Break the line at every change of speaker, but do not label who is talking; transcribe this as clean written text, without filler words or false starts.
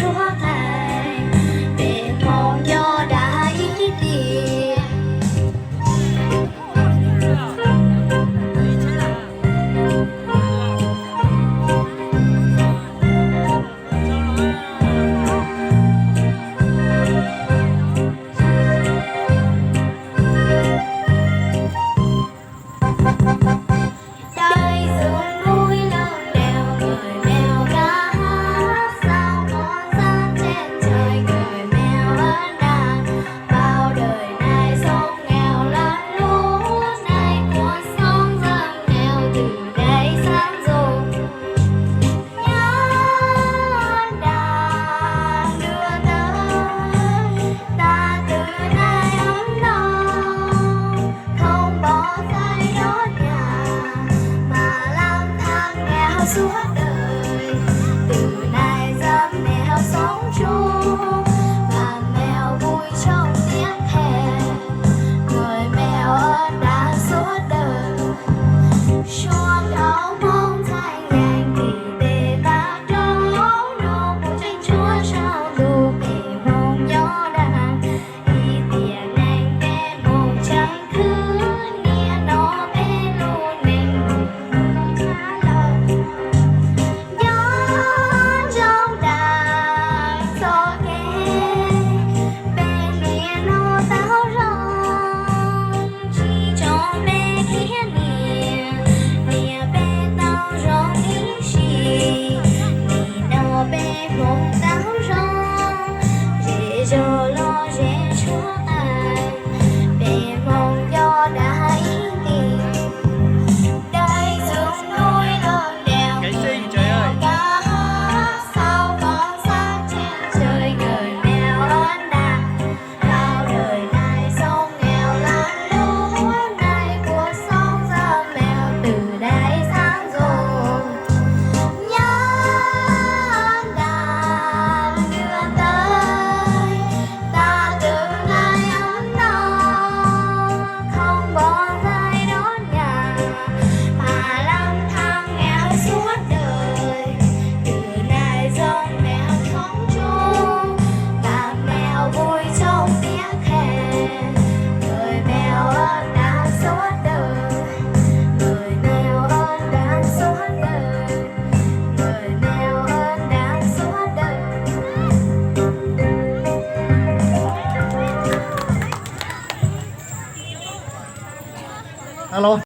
suốt ngày để mong cho đã ít tiền. Suốt đời từ nay dám mèo sống chung và mèo vui trong tiếng hè, người mèo ơn đã suốt đời chuông áo mong thanh nhành thì để ta đó nô bùi tranh chúa trao đủ để mong nhỏ đàn y tiền anh bên mong trắng cứ nia nó bên luôn mình trả lời. Cho lo dễ chúa tay để mong cho đã ý tiền đây rừng núi lớn đèo cá sao con sáng trên trời người mèo ơn đàn bao đời này sống nghèo lắm lúa này cuộc sống giờ mèo từ đây sáng rồi nhớ đàn đưa tới.
Alo.